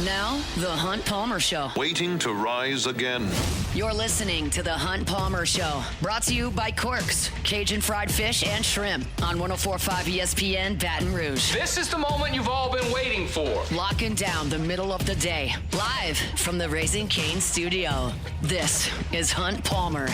Now, The Hunt Palmer Show. Waiting to rise again. You're listening to The Hunt Palmer Show. Brought to you by Corks, Cajun fried fish and shrimp on 104.5 ESPN Baton Rouge. This is the moment you've all been waiting for. Locking down the middle of the day. Live from the Raising Cane studio. This is Hunt Palmer.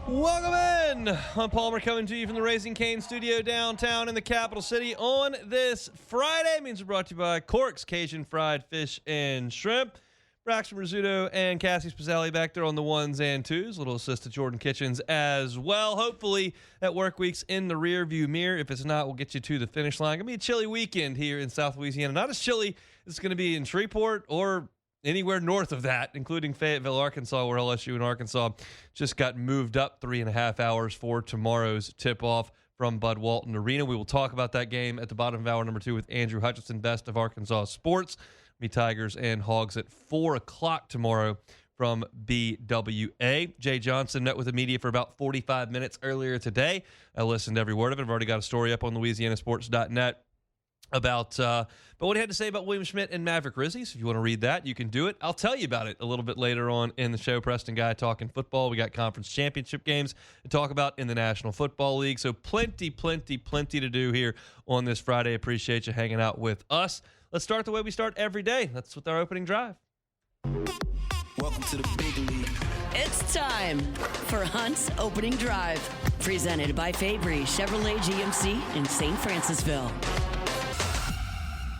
Welcome in. Hunt Palmer coming to you from the Raising Cane studio downtown in the capital city on this Friday. Means we're brought to you by Corks, Cajun fried fish and shrimp. Braxton Rizzuto and Cassie Spazzali back there on the ones and twos. A little assist to Jordan Kitchens as well. Hopefully that work week's in the rear view mirror. If it's not, we'll get you to the finish line. Gonna be a chilly weekend here in South Louisiana. Not as chilly as it's going to be in Shreveport or anywhere north of that, including Fayetteville, Arkansas, where LSU and Arkansas just got moved up 3.5 hours for tomorrow's tip-off from Bud Walton Arena. We will talk about that game at the bottom of hour number 2 with Andrew Hutchinson, best of Arkansas sports. Be Tigers and Hogs at 4 o'clock tomorrow from BWA. Jay Johnson met with the media for about 45 minutes earlier today. I listened to every word of it. I've already got a story up on LouisianaSports.net about what he had to say about William Schmidt and Maverick Grizzlies. If you want to read that, you can do it. I'll tell you about it a little bit later on in the show. Preston Guy talking football. We got conference championship games to talk about in the National Football League. So plenty to do here on this Friday. Appreciate you hanging out with us. Let's start the way we start every day. That's with our opening drive. Welcome to the big league. It's time for Hunt's Opening Drive. Presented by Fabry Chevrolet GMC in St. Francisville.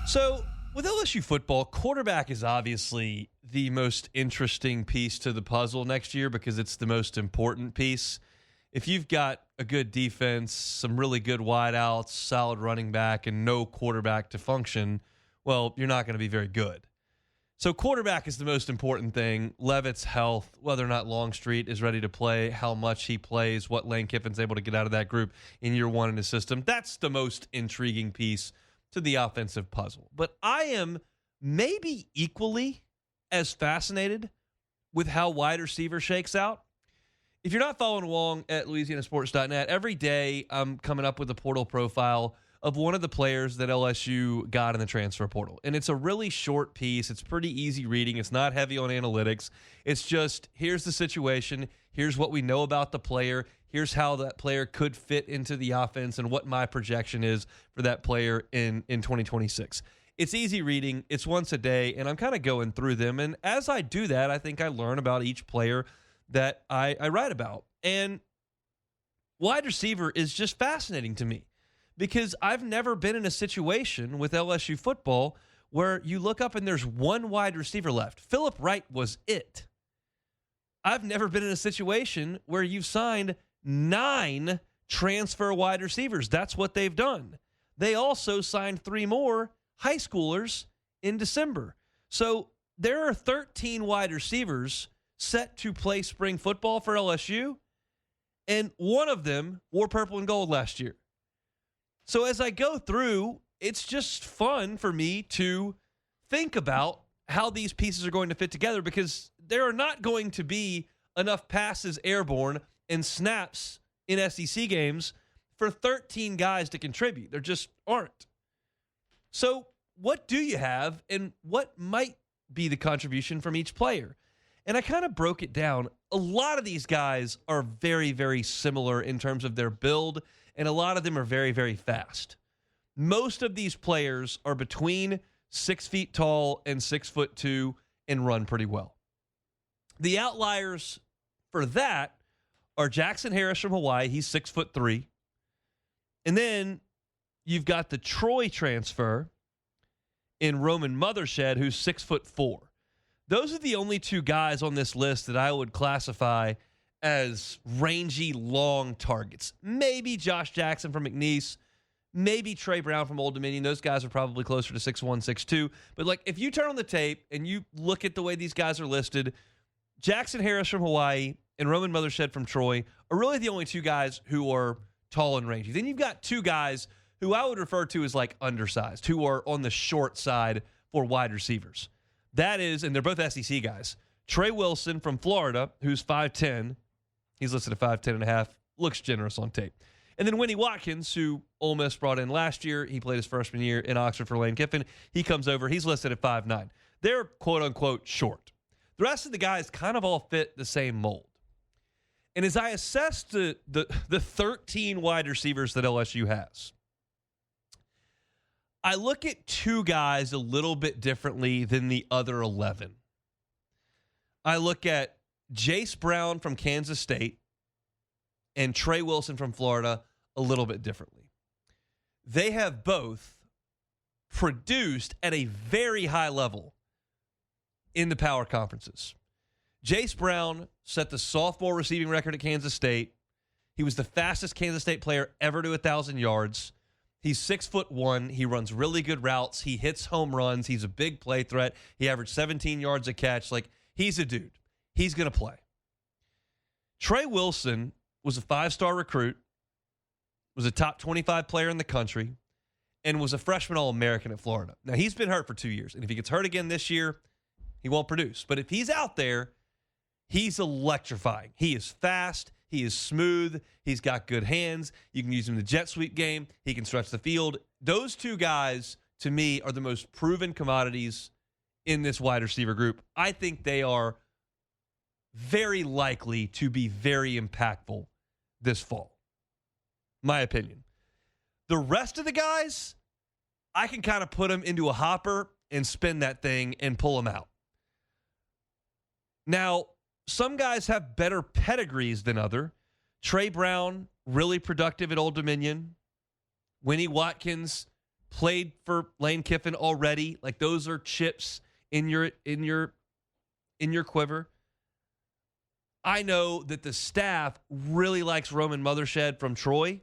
So, with LSU football, quarterback is obviously the most interesting piece to the puzzle next year because it's the most important piece. If you've got a good defense, some really good wideouts, solid running back, and no quarterback to function, well, you're not going to be very good. So quarterback is the most important thing. Levitt's health, whether or not Longstreet is ready to play, how much he plays, what Lane Kiffin's able to get out of that group in year one in his system. That's the most intriguing piece to the offensive puzzle. But I am maybe equally as fascinated with how wide receiver shakes out. If you're not following along at LouisianaSports.net, every day I'm coming up with a portal profile of one of the players that LSU got in the transfer portal. And it's a really short piece. It's pretty easy reading. It's not heavy on analytics. It's just, here's the situation. Here's what we know about the player. Here's how that player could fit into the offense and what my projection is for that player in 2026. It's easy reading. It's once a day, and I'm kind of going through them. And as I do that, I think I learn about each player that I write about. And wide receiver is just fascinating to me because I've never been in a situation with LSU football where you look up and there's one wide receiver left. Phillip Wright was it. I've never been in a situation where you've signed 9 transfer wide receivers. That's what they've done. They also signed 3 more high schoolers in December. So there are 13 wide receivers set to play spring football for LSU, and one of them wore purple and gold last year. So as I go through, it's just fun for me to think about how these pieces are going to fit together because there are not going to be enough passes airborne and snaps in SEC games for 13 guys to contribute. There just aren't. So what do you have and what might be the contribution from each player? And I kind of broke it down. A lot of these guys are very, very similar in terms of their build, and a lot of them are very, very fast. Most of these players are between 6 feet tall and 6'2" and run pretty well. The outliers for that are Jackson Harris from Hawaii. He's 6'3". And then you've got the Troy transfer in Roman Mothershed, who's 6'4". Those are the only 2 guys on this list that I would classify as rangy, long targets. Maybe Josh Jackson from McNeese, maybe Trey Brown from Old Dominion. Those guys are probably closer to 6'1", 6'2". But like if you turn on the tape and you look at the way these guys are listed, Jackson Harris from Hawaii and Roman Mothershed from Troy are really the only 2 guys who are tall and rangy. Then you've got 2 guys who I would refer to as like undersized, who are on the short side for wide receivers. That is, and they're both SEC guys, Trey Wilson from Florida, who's 5'10". He's listed at 5'10 and a half. Looks generous on tape. And then Winnie Watkins, who Ole Miss brought in last year, he played his freshman year in Oxford for Lane Kiffin. He comes over. He's listed at 5'9". They're quote-unquote short. The rest of the guys kind of all fit the same mold. And as I assess the 13 wide receivers that LSU has, I look at two guys a little bit differently than the other 11. I look at Jace Brown from Kansas State and Trey Wilson from Florida a little bit differently. They have both produced at a very high level in the power conferences. Jace Brown set the sophomore receiving record at Kansas State. He was the fastest Kansas State player ever to 1,000 yards. He's 6'1". He runs really good routes. He hits home runs. He's a big play threat. He averaged 17 yards a catch. Like, he's a dude. He's going to play. Trey Wilson was a 5-star recruit, was a top 25 player in the country, and was a freshman All-American at Florida. Now, he's been hurt for 2 years, and if he gets hurt again this year, he won't produce. But if he's out there, he's electrifying. He is fast. He is smooth. He's got good hands. You can use him in the jet sweep game. He can stretch the field. Those two guys, to me, are the most proven commodities in this wide receiver group. I think they are very likely to be very impactful this fall. My opinion. The rest of the guys, I can kind of put them into a hopper and spin that thing and pull them out. Now, some guys have better pedigrees than other. Trey Brown, really productive at Old Dominion. Winnie Watkins played for Lane Kiffin already. Like, those are chips in your quiver. I know that the staff really likes Roman Mothershed from Troy.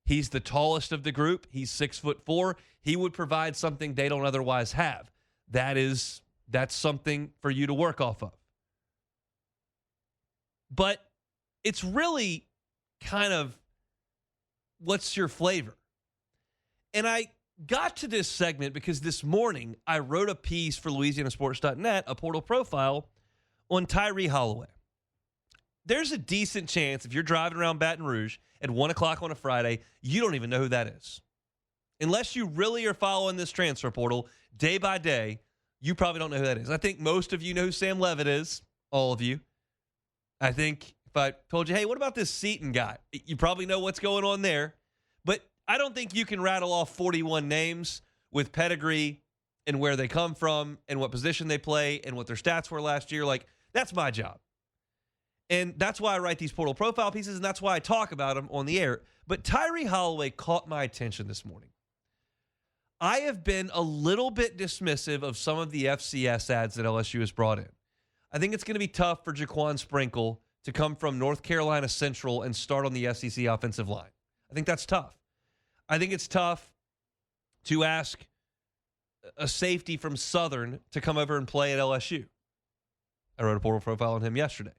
He's the tallest of the group. He's 6'4". He would provide something they don't otherwise have. That's something for you to work off of. But it's really kind of what's your flavor? And I got to this segment because this morning I wrote a piece for LouisianaSports.net, a portal profile, on Tyree Holloway. There's a decent chance if you're driving around Baton Rouge at 1 o'clock on a Friday, you don't even know who that is. Unless you really are following this transfer portal day by day, you probably don't know who that is. I think most of you know who Sam Levitt is, all of you. I think if I told you, hey, what about this Seton guy? You probably know what's going on there. But I don't think you can rattle off 41 names with pedigree and where they come from and what position they play and what their stats were last year. Like, that's my job. And that's why I write these portal profile pieces, and that's why I talk about them on the air. But Tyree Holloway caught my attention this morning. I have been a little bit dismissive of some of the FCS ads that LSU has brought in. I think it's going to be tough for Jaquan Sprinkle to come from North Carolina Central and start on the SEC offensive line. I think that's tough. I think it's tough to ask a safety from Southern to come over and play at LSU. I wrote a portal profile on him yesterday.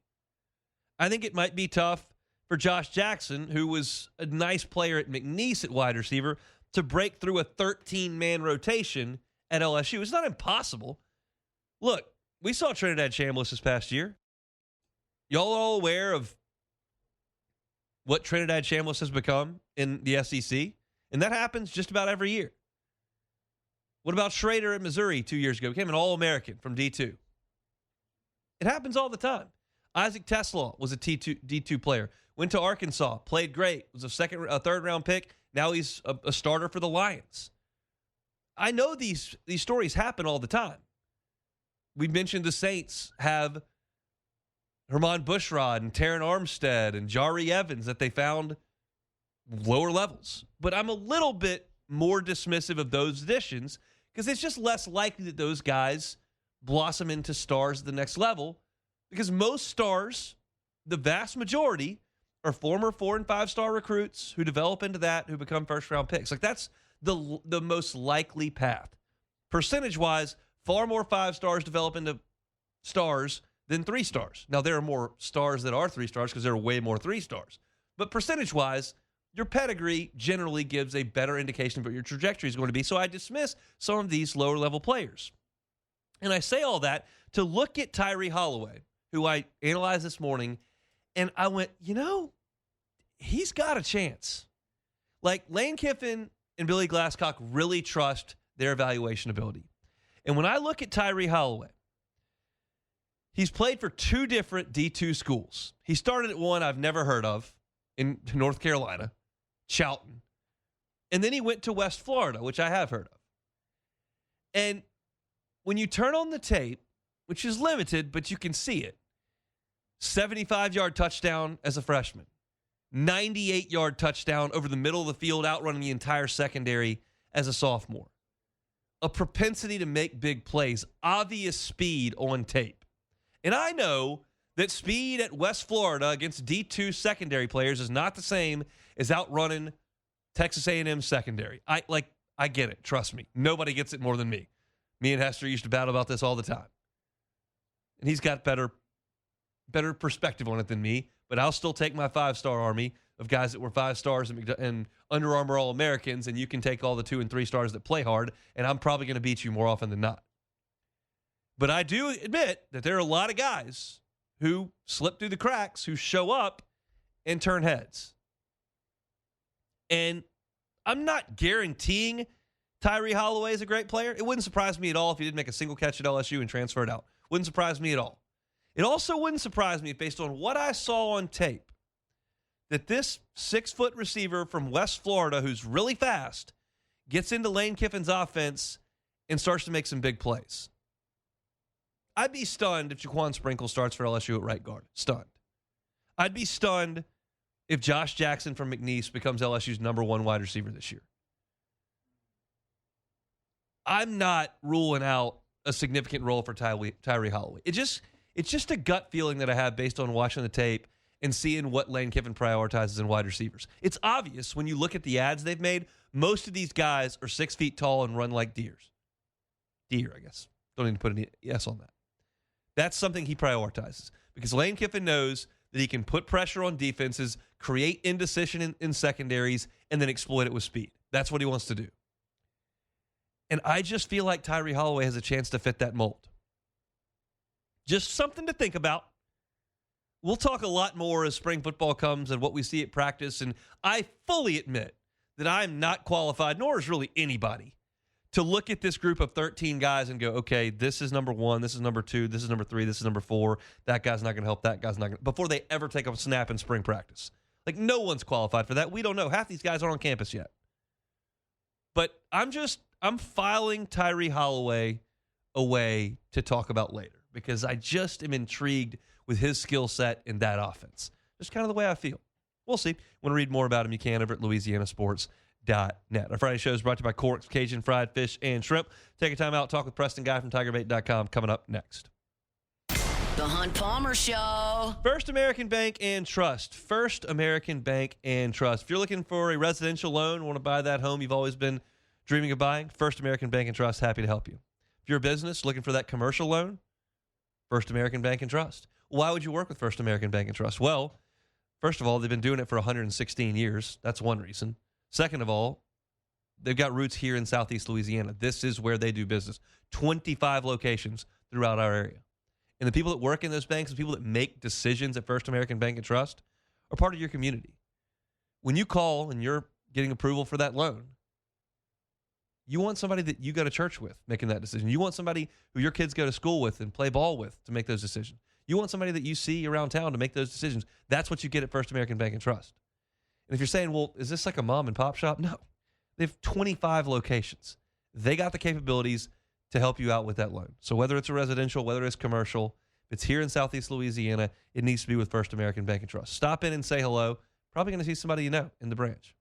I think it might be tough for Josh Jackson, who was a nice player at McNeese at wide receiver, to break through a 13-man rotation at LSU. It's not impossible. Look, we saw Trinidad Chambliss this past year. Y'all all aware of what Trinidad Chambliss has become in the SEC? And that happens just about every year. What about Schrader at Missouri 2 years ago? Became an All-American from D2. It happens all the time. Isaac Teslaw was a D2 player. Went to Arkansas, played great, was a third-round pick. Now he's a starter for the Lions. I know these stories happen all the time. We mentioned the Saints have Herman Bushrod and Taron Armstead and Jari Evans that they found lower levels. But I'm a little bit more dismissive of those additions because it's just less likely that those guys blossom into stars at the next level, because most stars, the vast majority, are former 4- and 5-star recruits who develop into that, who become first-round picks. Like, that's the most likely path. Percentage-wise, far more 5 stars develop into stars than 3 stars. Now, there are more stars that are 3 stars because there are way more 3 stars. But percentage-wise, your pedigree generally gives a better indication of what your trajectory is going to be. So I dismiss some of these lower-level players. And I say all that to look at Tyree Holloway, who I analyzed this morning, and I went, he's got a chance. Like, Lane Kiffin and Billy Glasscock really trust their evaluation ability. And when I look at Tyree Holloway, he's played for 2 different D2 schools. He started at one I've never heard of in North Carolina, Chowton. And then he went to West Florida, which I have heard of. And when you turn on the tape, which is limited, but you can see it, 75-yard touchdown as a freshman, 98-yard touchdown over the middle of the field, outrunning the entire secondary as a sophomore. A propensity to make big plays, obvious speed on tape. And I know that speed at West Florida against D2 secondary players is not the same as outrunning Texas A&M secondary. I get it. Trust me. Nobody gets it more than me. Me and Hester used to battle about this all the time. And he's got better perspective on it than me, but I'll still take my 5-star army of guys that were 5 stars and Under Armour All-Americans, and you can take all the 2 and 3 stars that play hard, and I'm probably going to beat you more often than not. But I do admit that there are a lot of guys who slip through the cracks, who show up and turn heads. And I'm not guaranteeing Tyree Holloway is a great player. It wouldn't surprise me at all if he didn't make a single catch at LSU and transferred out. Wouldn't surprise me at all. It also wouldn't surprise me, based on what I saw on tape, that this 6-foot receiver from West Florida who's really fast gets into Lane Kiffin's offense and starts to make some big plays. I'd be stunned if Jaquan Sprinkle starts for LSU at right guard. Stunned. I'd be stunned if Josh Jackson from McNeese becomes LSU's number 1 wide receiver this year. I'm not ruling out a significant role for Tyree Holloway. It's just a gut feeling that I have based on watching the tape and seeing what Lane Kiffin prioritizes in wide receivers. It's obvious when you look at the ads they've made, most of these guys are 6 feet tall and run like deers. Deer, I guess. Don't even put an S on that. That's something he prioritizes because Lane Kiffin knows that he can put pressure on defenses, create indecision in secondaries, and then exploit it with speed. That's what he wants to do. And I just feel like Tyree Holloway has a chance to fit that mold. Just something to think about. We'll talk a lot more as spring football comes and what we see at practice. And I fully admit that I'm not qualified, nor is really anybody, to look at this group of 13 guys and go, okay, this is number 1, this is number 2, this is number 3, this is number 4. That guy's not going to help, that guy's not going to, before they ever take up a snap in spring practice. Like, no one's qualified for that. We don't know. Half these guys aren't on campus yet. But I'm filing Tyree Holloway away to talk about later because I just am intrigued with his skill set in that offense. Just kind of the way I feel. We'll see. Want to read more about him, you can over at LouisianaSports.net. Our Friday show is brought to you by Cork's Cajun Fried Fish and Shrimp. Take a time out, talk with Preston Guy from TigerBait.com coming up next. The Hunt Palmer Show. First American Bank and Trust. First American Bank and Trust. If you're looking for a residential loan, want to buy that home you've always been dreaming of buying, First American Bank and Trust, happy to help you. If you're a business looking for that commercial loan, First American Bank and Trust. Why would you work with First American Bank and Trust? Well, first of all, they've been doing it for 116 years. That's one reason. Second of all, they've got roots here in Southeast Louisiana. This is where they do business. 25 locations throughout our area. And the people that work in those banks, the people that make decisions at First American Bank and Trust, are part of your community. When you call and you're getting approval for that loan, you want somebody that you go to church with making that decision. You want somebody who your kids go to school with and play ball with to make those decisions. You want somebody that you see around town to make those decisions. That's what you get at First American Bank and Trust. And if you're saying, well, is this like a mom and pop shop? No. They have 25 locations. They got the capabilities to help you out with that loan. So whether it's a residential, whether it's commercial, if it's here in Southeast Louisiana, it needs to be with First American Bank and Trust. Stop in and say hello. Probably going to see somebody you know in the branch.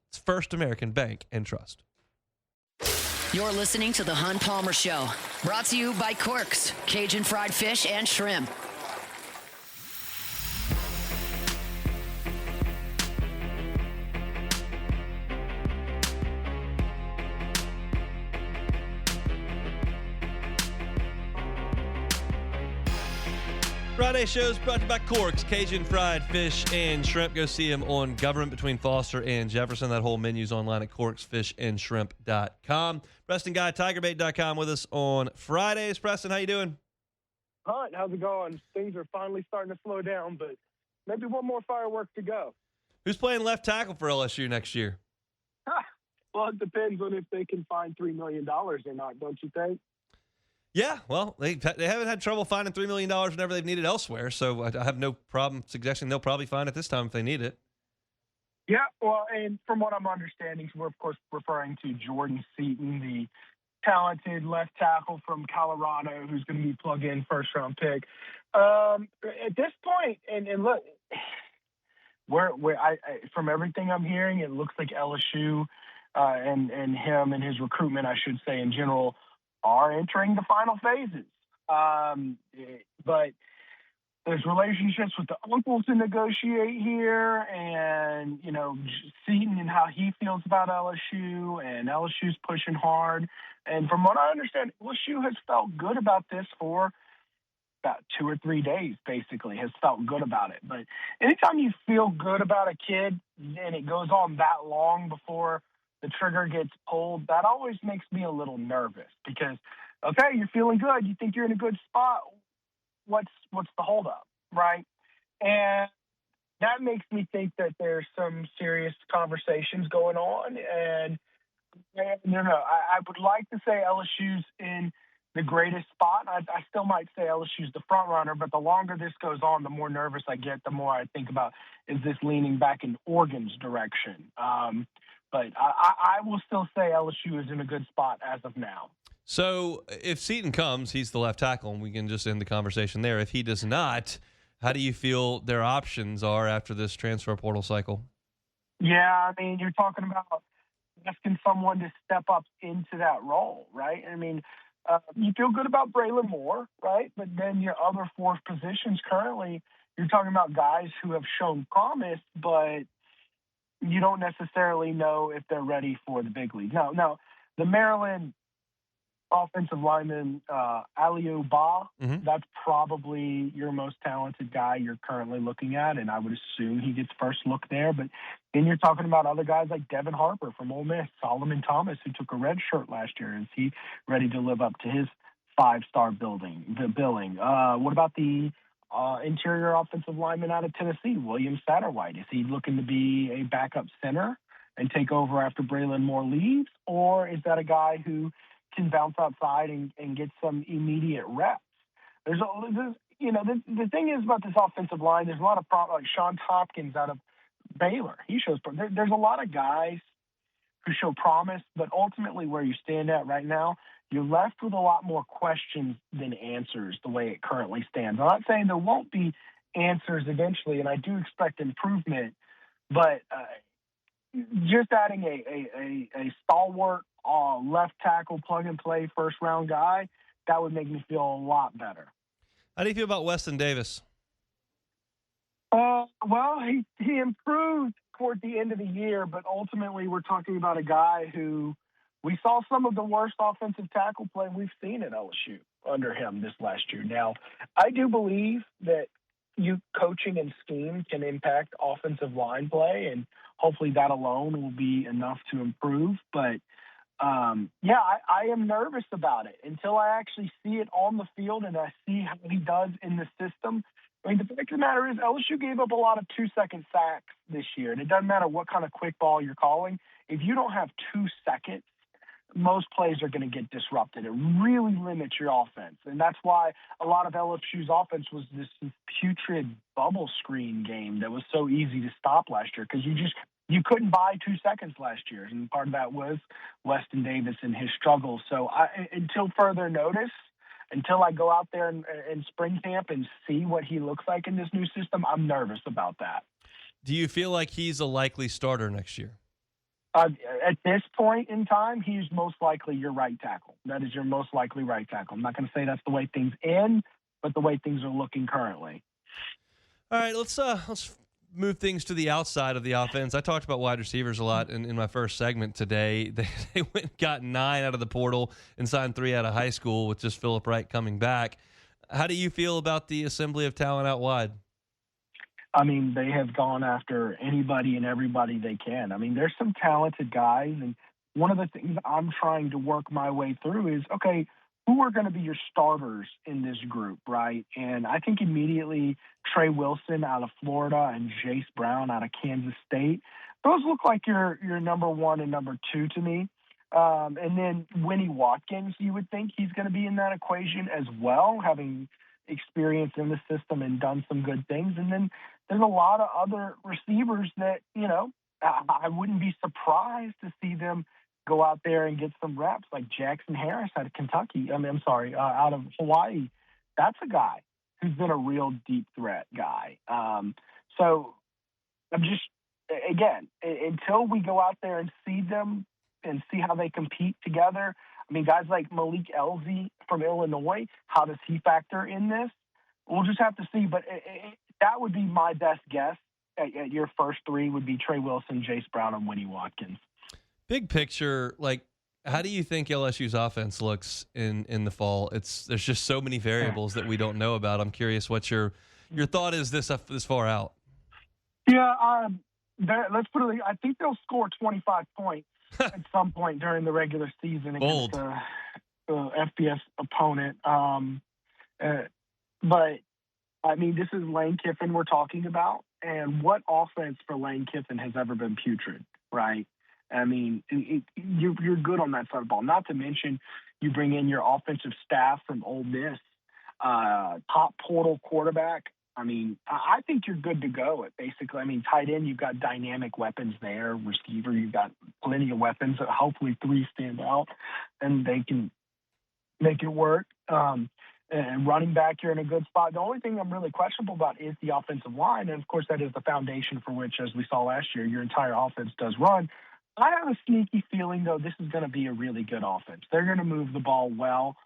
It's First American Bank and Trust. You're listening to The Hunt Palmer Show, brought to you by Cork's Cajun Fried Fish and Shrimp. Friday shows brought to you by Cork's Cajun Fried Fish and Shrimp. Go see them on Government between Foster and Jefferson. That whole menu's online at corksfishandshrimp.com. Preston Guy, TigerBait.com with us on Fridays. Preston, how you doing? Hunt, how's it going? Things are finally starting to slow down, but maybe one more firework to go. Who's playing left tackle for LSU next year? Well, it depends on if they can find $3 million or not, don't you think? Yeah, well, they haven't had trouble finding $3 million whenever they've needed elsewhere, so I have no problem suggesting they'll probably find it this time if they need it. Yeah, well, and from what I'm understanding, we're, of course, referring to Jordan Seaton, the talented left tackle from Colorado who's going to be plug-in first-round pick. At this point, and look, from everything I'm hearing, it looks like LSU and him and his recruitment, I should say, in general, are entering the final phases. But there's relationships with the uncles to negotiate here, and, you know, Seaton and how he feels about LSU, and LSU's pushing hard. And from what I understand, LSU has felt good about this for about 2 or 3 days, basically, has felt good about it. But anytime you feel good about a kid and it goes on that long before the trigger gets pulled, that always makes me a little nervous because, okay, you're feeling good. You think you're in a good spot. What's the holdup, right? And that makes me think that there's some serious conversations going on. And I would like to say LSU's in the greatest spot. I still might say LSU's the front runner, but the longer this goes on, the more nervous I get, the more I think about, is this leaning back in Oregon's direction? But I will still say LSU is in a good spot as of now. So if Seaton comes, he's the left tackle, and we can just end the conversation there. If he does not, how do you feel their options are after this transfer portal cycle? Yeah, I mean, you're talking about asking someone to step up into that role, right? I mean, you feel good about Braylon Moore, right? But then your other 4 positions currently, you're talking about guys who have shown promise, but you don't necessarily know if they're ready for the big league. Now, the Maryland offensive lineman, Aliou Ba, that's probably your most talented guy you're currently looking at, and I would assume he gets first look there. But then you're talking about other guys like Devin Harper from Ole Miss, Solomon Thomas, who took a red shirt last year. Is he ready to live up to his 5-star billing? What about the interior offensive lineman out of Tennessee, William Satterwhite? Is he looking to be a backup center and take over after Braylon Moore leaves? Or is that a guy who can bounce outside and get some immediate reps? The thing is about this offensive line, there's a lot of like Sean Tompkins out of Baylor. There's a lot of guys who show promise, but ultimately where you stand at right now, you're left with a lot more questions than answers the way it currently stands. I'm not saying there won't be answers eventually, and I do expect improvement, but just adding a stalwart left tackle, plug-and-play, first-round guy, that would make me feel a lot better. How do you feel about Weston Davis? Well, he improved toward the end of the year, but ultimately we're talking about a guy who we saw some of the worst offensive tackle play we've seen at LSU under him this last year. Now, I do believe that coaching and scheme can impact offensive line play, and hopefully that alone will be enough to improve. But, I am nervous about it until I actually see it on the field and I see how he does in the system. I mean, the fact of the matter is LSU gave up a lot of 2-second sacks this year, and it doesn't matter what kind of quick ball you're calling. If you don't have 2 seconds, most plays are going to get disrupted. It really limits your offense, and that's why a lot of LSU's offense was this putrid bubble screen game that was so easy to stop last year because you couldn't buy 2 seconds last year, and part of that was Weston Davis and his struggles. So until further notice, until I go out there in spring camp and see what he looks like in this new system, I'm nervous about that. Do you feel like he's a likely starter next year? At this point in time, he's most likely your right tackle. That is your most likely right tackle. I'm not going to say that's the way things end, but the way things are looking currently. All right, let's move things to the outside of the offense. I talked about wide receivers a lot in my first segment today. They went and got 9 out of the portal and signed 3 out of high school with just Phillip Wright coming back. How do you feel about the assembly of talent out wide? I mean, they have gone after anybody and everybody they can. I mean, there's some talented guys, and one of the things I'm trying to work my way through is, okay, who are going to be your starters in this group, right? And I think immediately Trey Wilson out of Florida and Jace Brown out of Kansas State, those look like your number one and number two to me. And then Winnie Watkins, you would think he's going to be in that equation as well, having experience in the system and done some good things. And then there's a lot of other receivers that, I wouldn't be surprised to see them go out there and get some reps, like Jackson Harris out of Kentucky. Out of Hawaii. That's a guy who's been a real deep threat guy. So I'm just, again, until we go out there and see them and see how they compete together. I mean, guys like Malik Elzy from Illinois, how does he factor in this? We'll just have to see. But that would be my best guess. At your first three would be Trey Wilson, Jace Brown, and Winnie Watkins. Big picture, how do you think LSU's offense looks in the fall? There's just so many variables that we don't know about. I'm curious what your thought is this far out. Yeah, let's put it. I think they'll score 25 points at some point during the regular season against the FBS opponent. But I mean, this is Lane Kiffin we're talking about, and what offense for Lane Kiffin has ever been putrid, right? I mean, you're good on that side of the ball. Not to mention, you bring in your offensive staff from Ole Miss, top portal quarterback. I mean, I think you're good to go at basically. I mean, tight end, you've got dynamic weapons there. Receiver, you've got plenty of weapons. Hopefully 3 stand out, and they can make it work. And running back, you're in a good spot. The only thing I'm really questionable about is the offensive line. And, of course, that is the foundation for which, as we saw last year, your entire offense does run. I have a sneaky feeling, though, this is going to be a really good offense. They're going to move the ball well.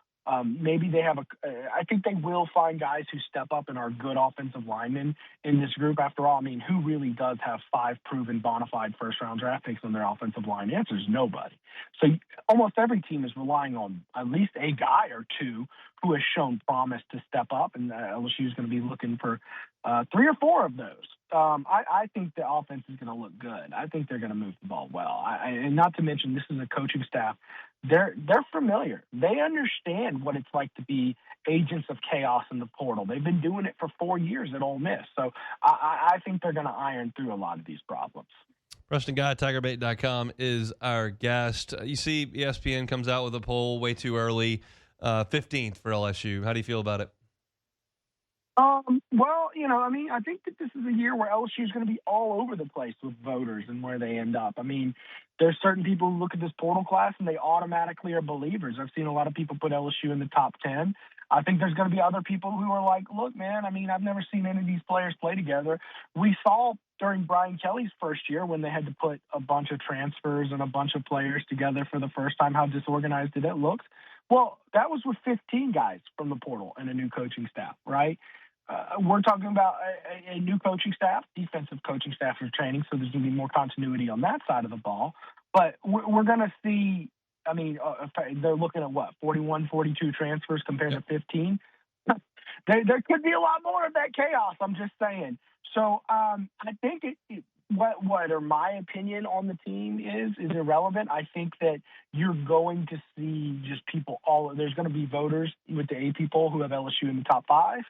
Maybe they have I think they will find guys who step up and are good offensive linemen in this group. After all, I mean, who really does have 5 proven bona fide first-round draft picks on their offensive line? The answer is nobody. So almost every team is relying on at least a guy or two who has shown promise to step up, and LSU is going to be looking for 3 or 4 of those. I think the offense is going to look good. I think they're going to move the ball well. And not to mention, this is a coaching staff. They're familiar. They understand what it's like to be agents of chaos in the portal. They've been doing it for 4 years at Ole Miss. So I think they're going to iron through a lot of these problems. Preston Guy, TigerBait.com is our guest. You see ESPN comes out with a poll way too early, 15th for LSU. How do you feel about it? Well, I think that this is a year where LSU is going to be all over the place with voters and where they end up. I mean, there's certain people who look at this portal class and they automatically are believers. I've seen a lot of people put LSU in the top 10. I think there's going to be other people who are like, look, man, I mean, I've never seen any of these players play together. We saw during Brian Kelly's first year when they had to put a bunch of transfers and a bunch of players together for the first time how disorganized it looked. Well, that was with 15 guys from the portal and a new coaching staff, right? We're talking about a new coaching staff, defensive coaching staff for training, so there's going to be more continuity on that side of the ball. But we're going to see, I mean, they're looking at 41, 42 transfers compared to 15. There could be a lot more of that chaos, I'm just saying. So I think what my opinion on the team is irrelevant. I think that you're going to see just people there's going to be voters with the AP poll who have LSU in the top 5.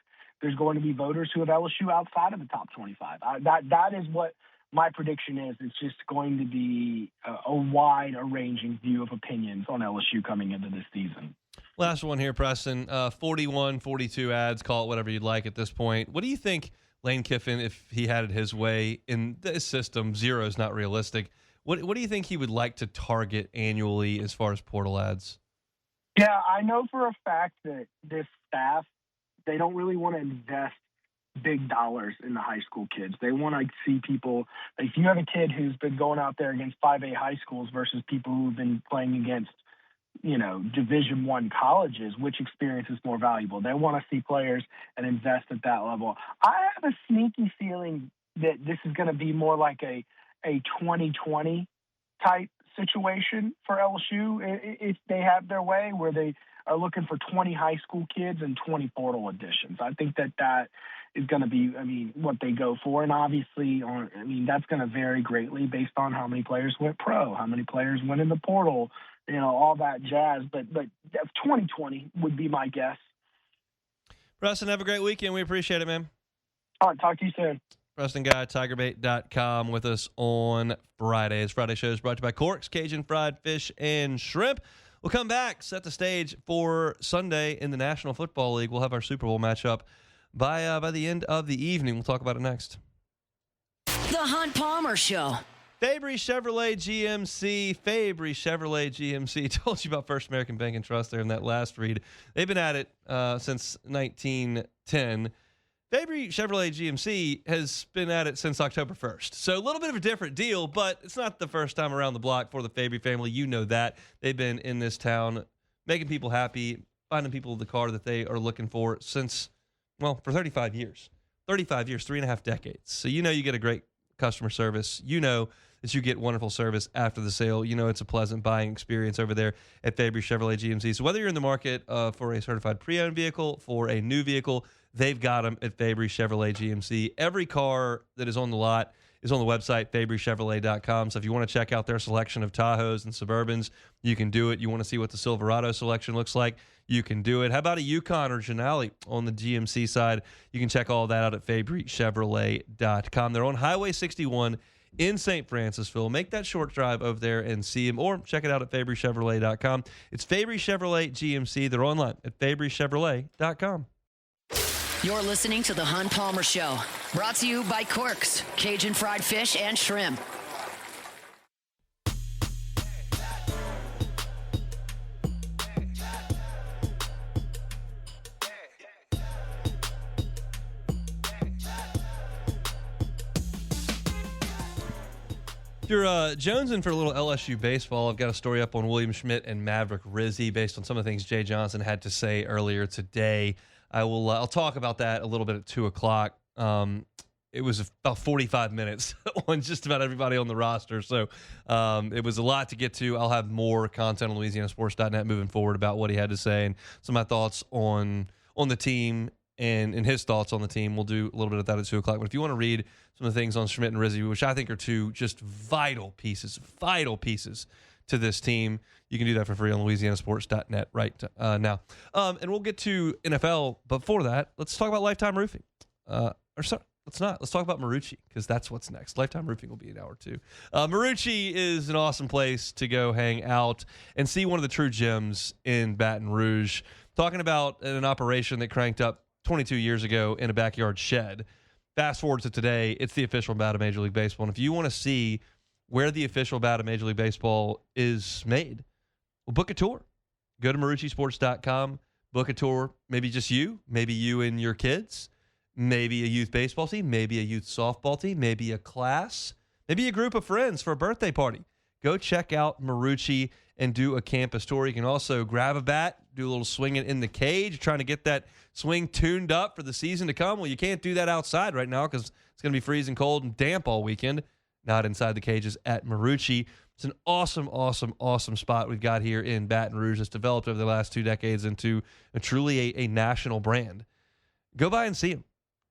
There's going to be voters who have LSU outside of the top 25. That is what my prediction is. It's just going to be a wide-ranging view of opinions on LSU coming into this season. Last one here, Preston. 41, 42 ads, call it whatever you'd like at this point. What do you think Lane Kiffin, if he had it his way in this system, 0 is not realistic. What do you think he would like to target annually as far as portal ads? Yeah, I know for a fact that this staff, they don't really want to invest big dollars in the high school kids. They want to see people, if you have a kid who's been going out there against 5A high schools versus people who've been playing against, Division I colleges, which experience is more valuable? They want to see players and invest at that level. I have a sneaky feeling that this is going to be more like a 2020 type situation for LSU if they have their way, where they are looking for 20 high school kids and 20 portal additions. I think that is going to be, what they go for. And obviously, that's going to vary greatly based on how many players went pro, how many players went in the portal, all that jazz. But 2020 would be my guess. Preston, have a great weekend. We appreciate it, man. All right, talk to you soon. Preston Guy, TigerBait.com with us on Fridays. Friday show is brought to you by Corks, Cajun Fried Fish and Shrimp. We'll come back, set the stage for Sunday in the National Football League. We'll have our Super Bowl matchup by the end of the evening. We'll talk about it next. The Hunt Palmer Show. Fabry Chevrolet GMC. Told you about First American Bank and Trust there in that last read. They've been at it since 1910. Fabry Chevrolet GMC has been at it since October 1st. So a little bit of a different deal, but it's not the first time around the block for the Fabry family. You know that. They've been in this town making people happy, finding people the car that they are looking for since, well, for 35 years. 35 years, 3.5 decades. So you know you get a great customer service. You know that you get wonderful service after the sale. You know it's a pleasant buying experience over there at Fabry Chevrolet GMC. So whether you're in the market for a certified pre-owned vehicle, for a new vehicle, they've got them at Fabry Chevrolet GMC. Every car that is on the lot is on the website, FabryChevrolet.com. So if you want to check out their selection of Tahoes and Suburbans, you can do it. You want to see what the Silverado selection looks like, you can do it. How about a Yukon or Denali on the GMC side? You can check all that out at FabryChevrolet.com. They're on Highway 61 in St. Francisville. Make that short drive over there and see them, or check it out at FabryChevrolet.com. It's Fabry Chevrolet GMC. They're online at FabryChevrolet.com. You're listening to The Hunt Palmer Show, brought to you by Corks, Cajun Fried Fish and Shrimp. If you're jonesing for a little LSU baseball, I've got a story up on William Schmidt and Maverick Rizzi based on some of the things Jay Johnson had to say earlier today. I'll talk about that a little bit at 2 o'clock. It was about 45 minutes on just about everybody on the roster. So it was a lot to get to. I'll have more content on LouisianaSports.net moving forward about what he had to say and some of my thoughts on the team and his thoughts on the team. We'll do a little bit of that at 2 o'clock. But if you want to read some of the things on Schmidt and Rizzi, which I think are two just vital pieces to this team, you can do that for free on LouisianaSports.net right now. And we'll get to NFL. But before that, let's talk about Lifetime Roofing. Let's not. Let's talk about Marucci, because that's what's next. Lifetime Roofing will be an hour too. Marucci is an awesome place to go hang out and see one of the true gems in Baton Rouge. Talking about an operation that cranked up 22 years ago in a backyard shed. Fast forward to today, it's the official bat of Major League Baseball. And if you want to see where the official bat of Major League Baseball is made, well, book a tour. Go to MarucciSports.com, book a tour. Maybe just you, maybe you and your kids, maybe a youth baseball team, maybe a youth softball team, maybe a class, maybe a group of friends for a birthday party. Go check out Marucci and do a campus tour. You can also grab a bat, do a little swinging in the cage, trying to get that swing tuned up for the season to come. Well, you can't do that outside right now because it's going to be freezing cold and damp all weekend. Not inside the cages at Marucci. It's an awesome spot we've got here in Baton Rouge that's developed over the last 2 decades into truly a national brand. Go by and see them.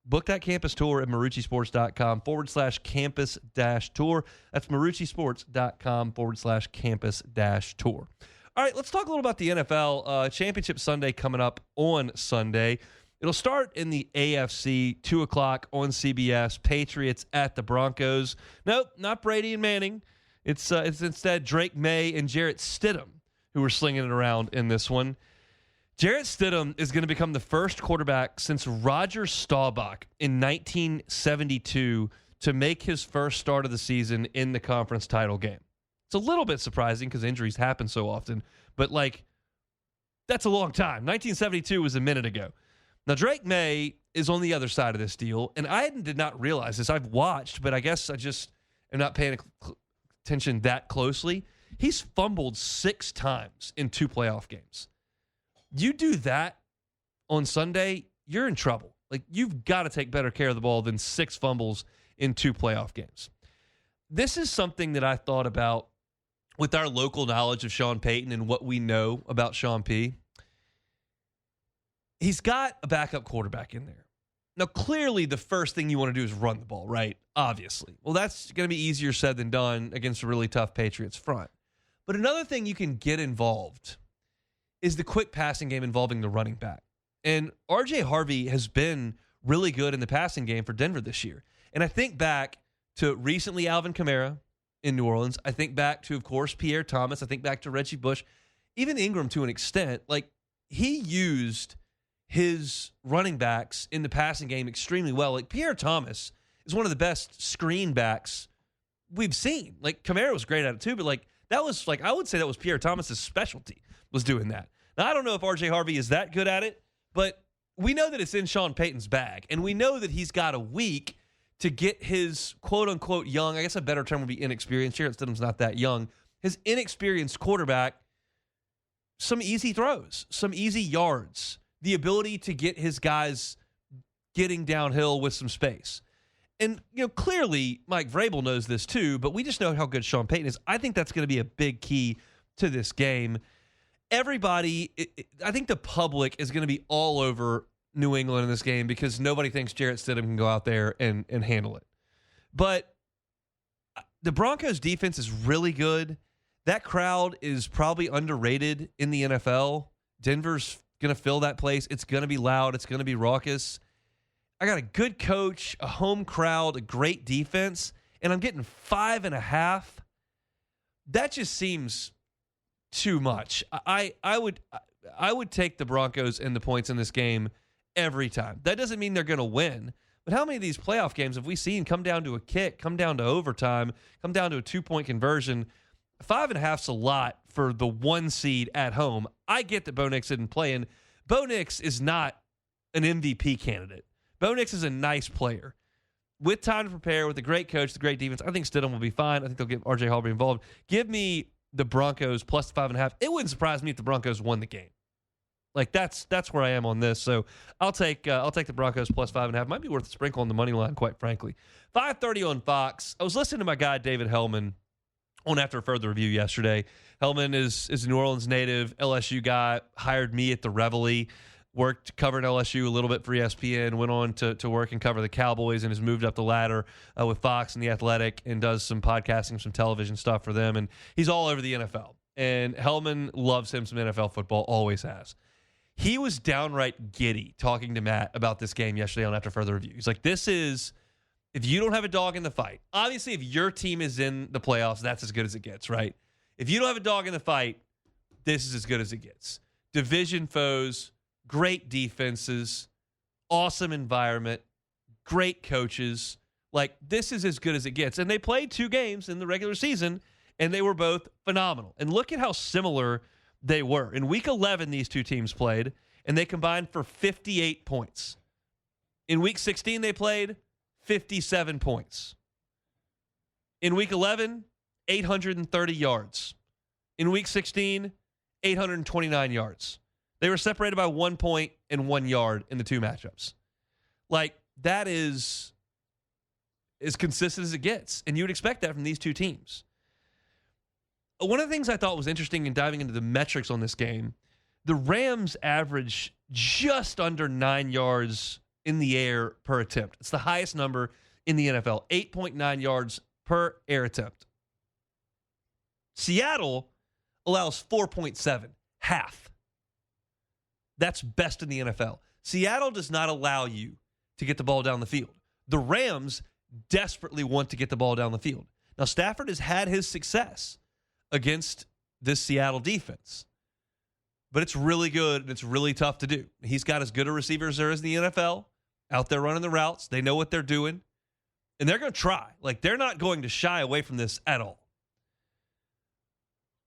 Book that campus tour at MarucciSports.com/campus-tour. That's MarucciSports.com/campus-tour. All right, let's talk a little about the NFL. Championship Sunday coming up on Sunday. It'll start in the AFC, 2 o'clock on CBS. Patriots at the Broncos. Nope, not Brady and Manning. It's instead Drake May and Jarrett Stidham who are slinging it around in this one. Jarrett Stidham is going to become the first quarterback since Roger Staubach in 1972 to make his first start of the season in the conference title game. It's a little bit surprising because injuries happen so often, but that's a long time. 1972 was a minute ago. Now, Drake May is on the other side of this deal, and I did not realize this. I've watched, but I guess I just am not paying attention that closely. He's fumbled 6 times in 2 playoff games. You do that on Sunday, you're in trouble. You've got to take better care of the ball than 6 fumbles in 2 playoff games. This is something that I thought about with our local knowledge of Sean Payton and what we know about Sean P. He's got a backup quarterback in there. Now, clearly, the first thing you want to do is run the ball, right? Obviously. Well, that's going to be easier said than done against a really tough Patriots front. But another thing you can get involved is the quick passing game involving the running back. And R.J. Harvey has been really good in the passing game for Denver this year. And I think back to recently Alvin Kamara in New Orleans. I think back to, of course, Pierre Thomas. I think back to Reggie Bush. Even Ingram to an extent. Like, he used his running backs in the passing game extremely well. Like, Pierre Thomas is one of the best screen backs we've seen. Like, Kamara was great at it too, but like, that was like, I would say that was Pierre Thomas's specialty, was doing that. Now, I don't know if RJ Harvey is that good at it, but we know that it's in Sean Payton's bag, and we know that he's got a week to get his quote-unquote young, I guess a better term would be inexperienced. Jarrett Stidham's not that young. His inexperienced quarterback some easy throws, some easy yards, the ability to get his guys getting downhill with some space. And, clearly Mike Vrabel knows this too, but we just know how good Sean Payton is. I think that's going to be a big key to this game. Everybody, I think the public is going to be all over New England in this game because nobody thinks Jarrett Stidham can go out there and handle it. But the Broncos defense is really good. That crowd is probably underrated in the NFL. Denver's going to fill that place. It's going to be loud. It's going to be raucous. I got a good coach, a home crowd, a great defense, and I'm getting 5.5. That just seems too much. I would take the Broncos and the points in this game every time. That doesn't mean they're going to win. But how many of these playoff games have we seen come down to a kick, come down to overtime, come down to a 2-point conversion? 5.5's a lot for the 1 seed at home. I get that Bo Nix isn't playing. Bo Nix is not an MVP candidate. Bo Nix is a nice player. With time to prepare, with a great coach, the great defense, I think Stidham will be fine. I think they'll get RJ Harvey involved. Give me the Broncos plus 5.5. It wouldn't surprise me if the Broncos won the game. Like, that's where I am on this. So I'll take the Broncos plus 5.5. Might be worth a sprinkle on the money line, quite frankly. 5:30 on Fox. I was listening to my guy David Hellman on After Further Review yesterday. Hellman is a New Orleans native, LSU guy, hired me at the Reveille, worked covering LSU a little bit for ESPN, went on to work and cover the Cowboys, and has moved up the ladder with Fox and The Athletic and does some podcasting, some television stuff for them. And he's all over the NFL. And Hellman loves him some NFL football, always has. He was downright giddy talking to Matt about this game yesterday on After Further Review. He's like, this is, if you don't have a dog in the fight, obviously if your team is in the playoffs, that's as good as it gets, right? If you don't have a dog in the fight, this is as good as it gets. Division foes, great defenses, awesome environment, great coaches. Like, this is as good as it gets. And they played 2 games in the regular season, and they were both phenomenal. And look at how similar they were. In Week 11, these two teams played, and they combined for 58 points. In Week 16, they played 57 points. In Week 11, 830 yards. In Week 16, 829 yards. They were separated by 1 point and 1 yard in the 2 matchups. Like, that is as consistent as it gets, and you would expect that from these 2 teams. One of the things I thought was interesting in diving into the metrics on this game, the Rams average just under 9 yards in the air per attempt. It's the highest number in the NFL, 8.9 yards per air attempt. Seattle allows 4.7, half. That's best in the NFL. Seattle does not allow you to get the ball down the field. The Rams desperately want to get the ball down the field. Now, Stafford has had his success against this Seattle defense, but it's really good and it's really tough to do. He's got as good a receiver as there is in the NFL out there running the routes. They know what they're doing, and they're going to try. Like, they're not going to shy away from this at all.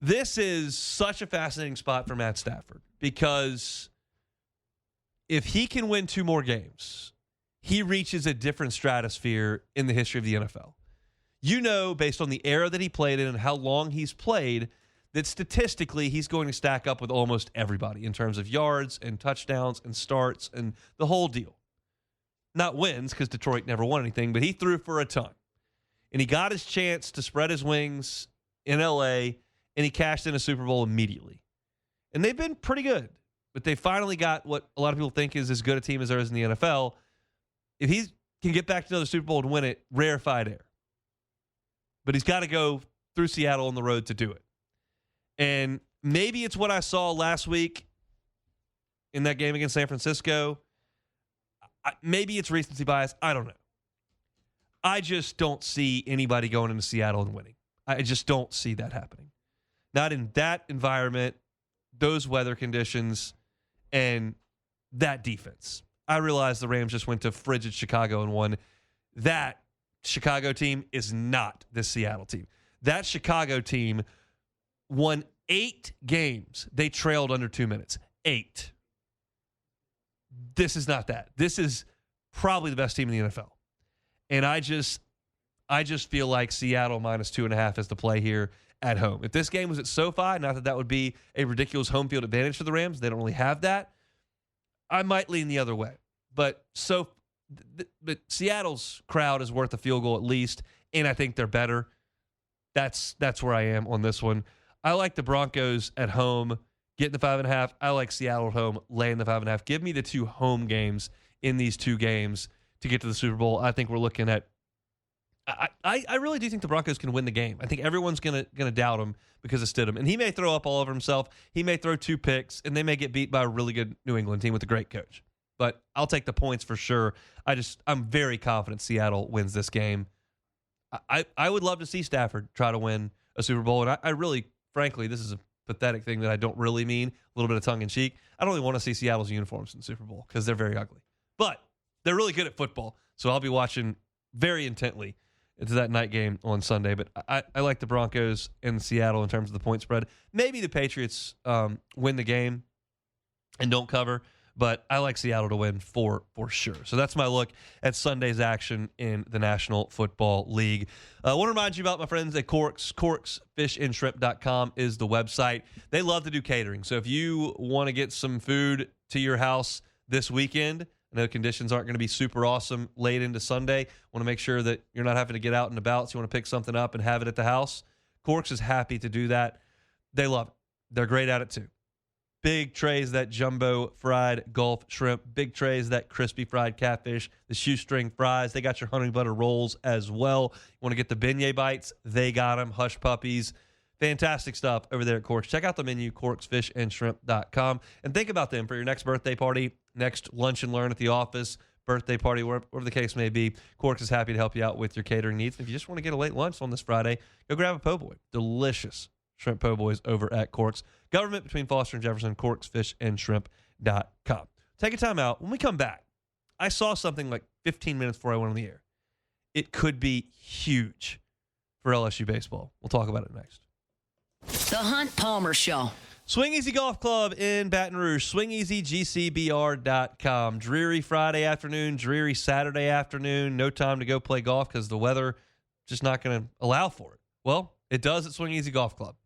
This is such a fascinating spot for Matt Stafford because if he can win 2 more games, he reaches a different stratosphere in the history of the NFL. You know, based on the era that he played in and how long he's played, that statistically he's going to stack up with almost everybody in terms of yards and touchdowns and starts and the whole deal. Not wins, because Detroit never won anything, but he threw for a ton. And he got his chance to spread his wings in L.A., and he cashed in a Super Bowl immediately. And they've been pretty good, but they finally got what a lot of people think is as good a team as there is in the NFL. If he can get back to another Super Bowl and win it, rarefied air. But he's got to go through Seattle on the road to do it. And maybe it's what I saw last week in that game against San Francisco. Maybe it's recency bias. I don't know. I just don't see anybody going into Seattle and winning. I just don't see that happening. Not in that environment, those weather conditions, and that defense. I realize the Rams just went to frigid Chicago and won. That Chicago team is not the Seattle team. That Chicago team won 8 games. They trailed under 2 minutes. 8. This is not that. This is probably the best team in the NFL. And I just feel like Seattle minus 2.5 is the play here at home. If this game was at SoFi, not that that would be a ridiculous home field advantage for the Rams. They don't really have that. I might lean the other way. But Seattle's crowd is worth a field goal at least, and I think they're better. That's where I am on this one. I like the Broncos at home, getting the 5.5. I like Seattle at home, laying the 5.5. Give me the 2 home games in these 2 games to get to the Super Bowl. I think we're looking at I really do think the Broncos can win the game. I think everyone's gonna doubt him because of Stidham. And he may throw up all over himself. He may throw 2 picks, and they may get beat by a really good New England team with a great coach. But I'll take the points for sure. I'm very confident Seattle wins this game. I would love to see Stafford try to win a Super Bowl. And I really, frankly, this is a pathetic thing that I don't really mean, a little bit of tongue-in-cheek. I don't really want to see Seattle's uniforms in the Super Bowl because they're very ugly. But they're really good at football, so I'll be watching very intently into that night game on Sunday. But I like the Broncos in Seattle in terms of the point spread. Maybe the Patriots win the game and don't cover, but I like Seattle to win for sure. So that's my look at Sunday's action in the National Football League. I want to remind you about my friends at Corks. CorksFishandShrimp.com is the website. They love to do catering. So if you want to get some food to your house this weekend, I know conditions aren't going to be super awesome late into Sunday. Want to make sure that you're not having to get out and about, so you want to pick something up and have it at the house. Corks is happy to do that. They love it. They're great at it too. Big trays, that jumbo fried Gulf shrimp. Big trays, that crispy fried catfish. The shoestring fries. They got your honey butter rolls as well. You want to get the beignet bites? They got them. Hush puppies. Fantastic stuff over there at Corks. Check out the menu, corksfishandshrimp.com. And think about them for your next birthday party, next lunch and learn at the office, birthday party, whatever the case may be. Corks is happy to help you out with your catering needs. If you just want to get a late lunch on this Friday, go grab a po' boy. Delicious shrimp po' boys over at Corks. Government between Foster and Jefferson, corksfishandshrimp.com. Take a time out. When we come back, I saw something like 15 minutes before I went on the air. It could be huge for LSU baseball. We'll talk about it next. The Hunt Palmer Show. Swing Easy Golf Club in Baton Rouge. SwingEasyGCBR.com. Dreary Friday afternoon, dreary Saturday afternoon. No time to go play golf because the weather just not going to allow for it. Well, it does at Swing Easy Golf Club.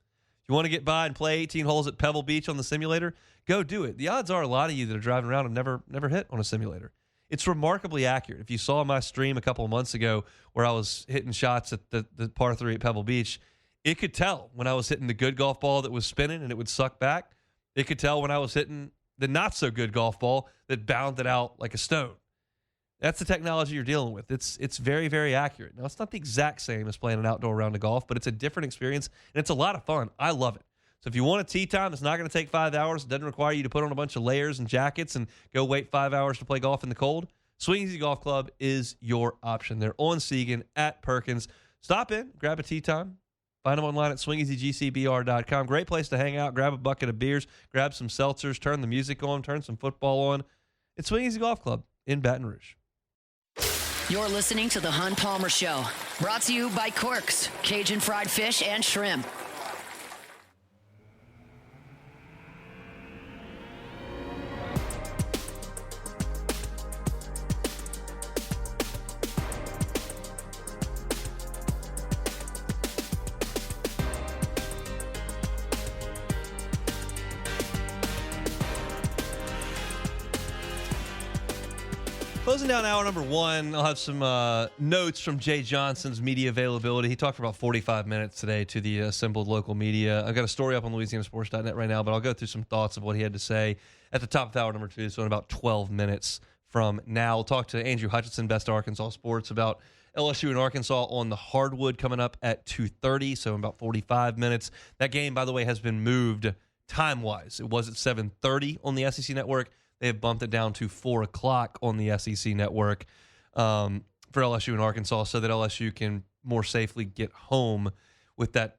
If you want to get by and play 18 holes at Pebble Beach on the simulator, go do it. The odds are a lot of you that are driving around have never hit on a simulator. It's remarkably accurate. If you saw my stream a couple of months ago where I was hitting shots at the par 3 at Pebble Beach, it could tell when I was hitting the good golf ball that was spinning and it would suck back. It could tell when I was hitting the not-so-good golf ball that bounded out like a stone. That's the technology you're dealing with. It's very, very accurate. Now, it's not the exact same as playing an outdoor round of golf, but it's a different experience, and it's a lot of fun. I love it. So if you want a tee time, it's not going to take 5 hours. It doesn't require you to put on a bunch of layers and jackets and go wait 5 hours to play golf in the cold. Swing Easy Golf Club is your option. They're on Segan at Perkins. Stop in, grab a tee time. Find them online at swingeasygcbr.com. Great place to hang out, grab a bucket of beers, grab some seltzers, turn the music on, turn some football on. It's Swing Easy Golf Club in Baton Rouge. You're listening to The Hunt Palmer Show. Brought to you by Corks, Cajun fried fish and shrimp. Closing down hour number 1, I'll have some notes from Jay Johnson's media availability. He talked for about 45 minutes today to the assembled local media. I've got a story up on LouisianaSports.net right now, but I'll go through some thoughts of what he had to say at the top of hour number 2, so in about 12 minutes from now. We'll talk to Andrew Hutchinson, Best of Arkansas Sports, about LSU and Arkansas on the hardwood coming up at 2:30, so in about 45 minutes. That game, by the way, has been moved time-wise. It was at 7:30 on the SEC Network. They have bumped it down to 4 o'clock on the SEC Network. for LSU and Arkansas so that LSU can more safely get home with that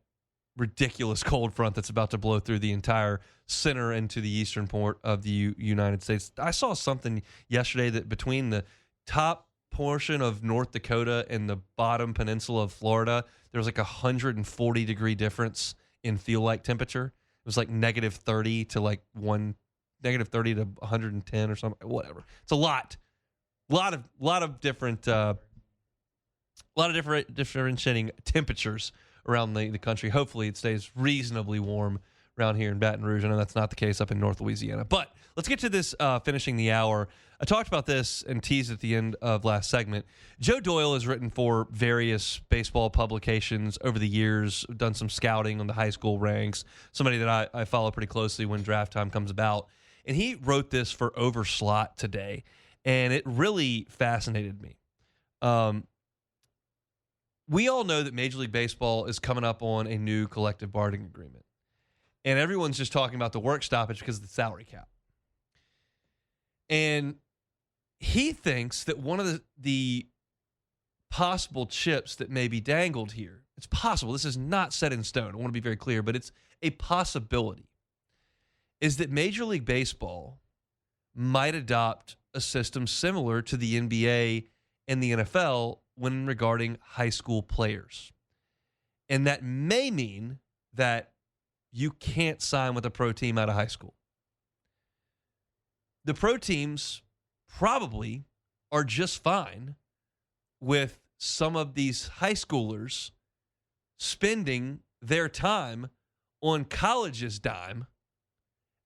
ridiculous cold front that's about to blow through the entire center into the eastern part of the United States. I saw something yesterday that between the top portion of North Dakota and the bottom peninsula of Florida, there was like 140-degree difference in feel-like temperature. It was like negative 30 to like negative 30 to 110 or something, whatever. It's a lot of differentiating temperatures around the country. Hopefully it stays reasonably warm around here in Baton Rouge. I know that's not the case up in North Louisiana. But let's get to this finishing the hour. I talked about this and teased at the end of last segment. Joe Doyle has written for various baseball publications over the years, done some scouting on the high school ranks, somebody that I follow pretty closely when draft time comes about. And he wrote this for Overslot today, and it really fascinated me. We all know that Major League Baseball is coming up on a new collective bargaining agreement. And everyone's just talking about the work stoppage because of the salary cap. And he thinks that one of the possible chips that may be dangled here, it's possible, this is not set in stone, I want to be very clear, but it's a possibility, is that Major League Baseball might adopt a system similar to the NBA and the NFL when regarding high school players. And that may mean that you can't sign with a pro team out of high school. The pro teams probably are just fine with some of these high schoolers spending their time on college's dime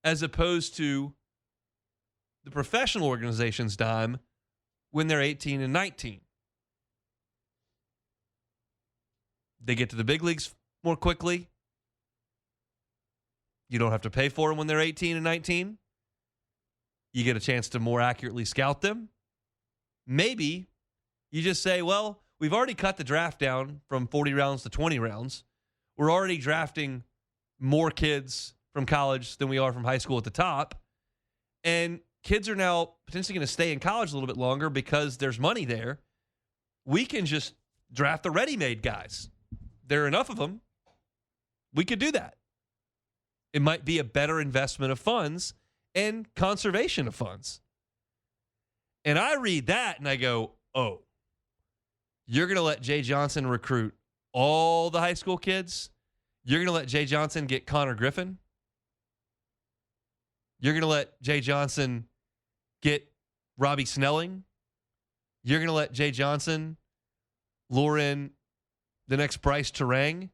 as opposed to the professional organization's dime when they're 18 and 19. They get to the big leagues more quickly. You don't have to pay for them when they're 18 and 19. You get a chance to more accurately scout them. Maybe you just say, well, we've already cut the draft down from 40 rounds to 20 rounds. We're already drafting more kids from college than we are from high school at the top. And kids are now potentially going to stay in college a little bit longer because there's money there. We can just draft the ready-made guys. There are enough of them. We could do that. It might be a better investment of funds and conservation of funds. And I read that and I go, oh, you're going to let Jay Johnson recruit all the high school kids? You're going to let Jay Johnson get Connor Griffin? You're going to let Jay Johnson get Robbie Snelling? You're going to let Jay Johnson lure in the next Bryce Terang?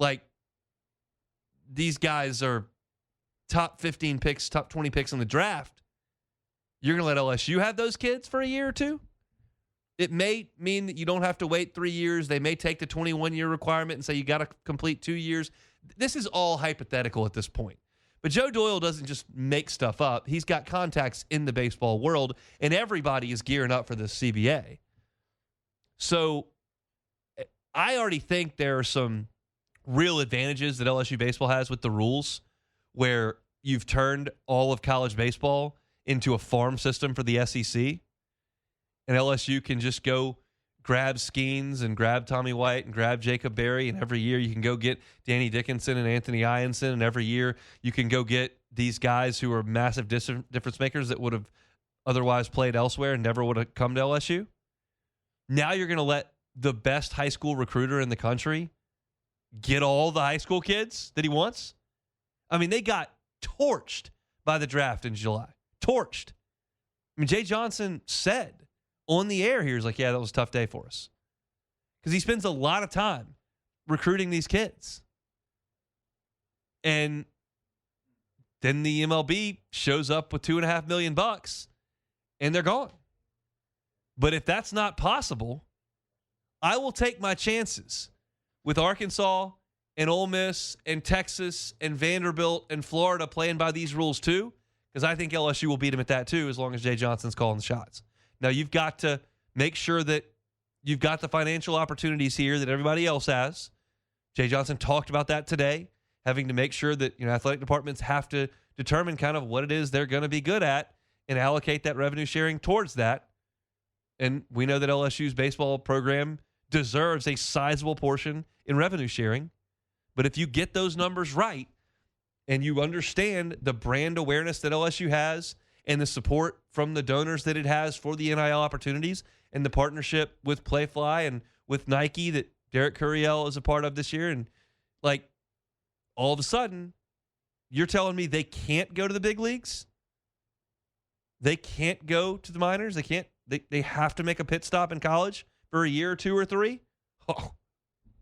Like, these guys are top 15 picks, top 20 picks in the draft. You're going to let LSU have those kids for a year or two? It may mean that you don't have to wait 3 years. They may take the 21-year requirement and say you got to complete 2 years. This is all hypothetical at this point. But Joe Doyle doesn't just make stuff up. He's got contacts in the baseball world, and everybody is gearing up for this CBA. So I already think there are some real advantages that LSU baseball has with the rules where you've turned all of college baseball into a farm system for the SEC. And LSU can just go grab Skeens and grab Tommy White and grab Jacob Berry. And every year you can go get Danny Dickinson and Anthony Ianson. And every year you can go get these guys who are massive difference makers that would have otherwise played elsewhere and never would have come to LSU. Now you're going to let the best high school recruiter in the country get all the high school kids that he wants? I mean, they got torched by the draft in July. Torched. I mean, Jay Johnson said on the air here, he's like, yeah, that was a tough day for us. Because he spends a lot of time recruiting these kids. And then the MLB shows up with $2.5 million and they're gone. But if that's not possible, I will take my chances with Arkansas and Ole Miss and Texas and Vanderbilt and Florida playing by these rules too, because I think LSU will beat them at that too as long as Jay Johnson's calling the shots. Now, you've got to make sure that you've got the financial opportunities here that everybody else has. Jay Johnson talked about that today, having to make sure that athletic departments have to determine kind of what it is they're going to be good at and allocate that revenue sharing towards that. And we know that LSU's baseball program deserves a sizable portion in revenue sharing. But if you get those numbers right and you understand the brand awareness that LSU has and the support from the donors that it has for the NIL opportunities and the partnership with Playfly and with Nike that Derek Curiel is a part of this year, and like all of a sudden you're telling me they can't go to the big leagues? They can't go to the minors? They have to make a pit stop in college for a year or 2 or 3? Oh,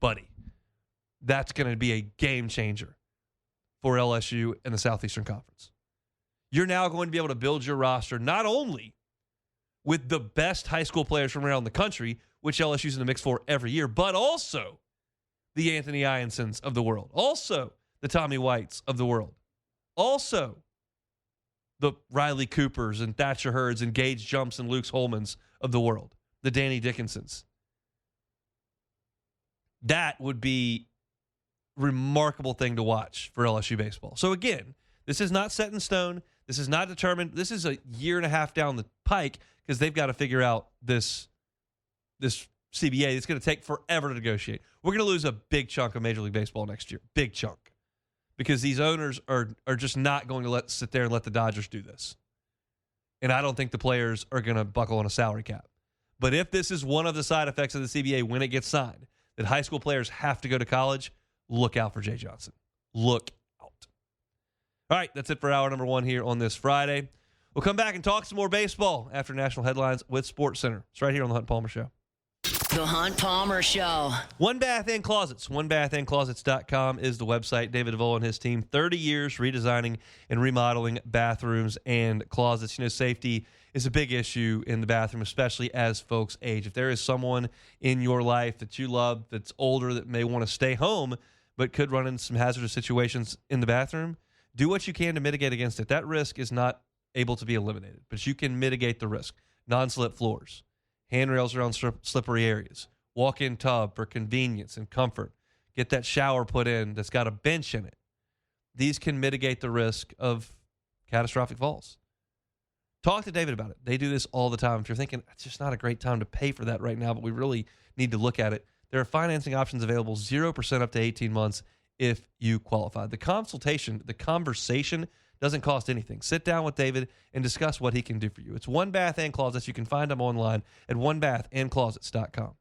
buddy, that's going to be a game changer for LSU and the Southeastern Conference. You're now going to be able to build your roster not only with the best high school players from around the country, which LSU's in the mix for every year, but also the Anthony Ionsons of the world, also the Tommy Whites of the world, also the Riley Coopers and Thatcher Hurds and Gage Jumps and Luke Holmans of the world, the Danny Dickinsons. That would be a remarkable thing to watch for LSU baseball. So again, this is not set in stone. This is not determined. This is a year and a half down the pike because they've got to figure out this CBA. It's going to take forever to negotiate. We're going to lose a big chunk of Major League Baseball next year. Big chunk. Because these owners are just not going to sit there and let the Dodgers do this. And I don't think the players are going to buckle on a salary cap. But if this is one of the side effects of the CBA when it gets signed, that high school players have to go to college, look out for Jay Johnson. Look out. All right, that's it for hour number 1 here on this Friday. We'll come back and talk some more baseball after national headlines with SportsCenter. It's right here on the Hunt Palmer Show. The Hunt Palmer Show. One Bath and Closets. OneBathAndClosets.com is the website. David DeVoe and his team, 30 years redesigning and remodeling bathrooms and closets. You know, safety is a big issue in the bathroom, especially as folks age. If there is someone in your life that you love that's older that may want to stay home but could run into some hazardous situations in the bathroom, do what you can to mitigate against it. That risk is not able to be eliminated, but you can mitigate the risk. Non-slip floors. Handrails around slippery areas. Walk-in tub for convenience and comfort. Get that shower put in that's got a bench in it. These can mitigate the risk of catastrophic falls. Talk to David about it. They do this all the time. If you're thinking, it's just not a great time to pay for that right now, but we really need to look at it, there are financing options available, 0% up to 18 months if you qualify. The conversation doesn't cost anything. Sit down with David and discuss what he can do for you. It's One Bath and Closets. You can find them online at onebathandclosets.com.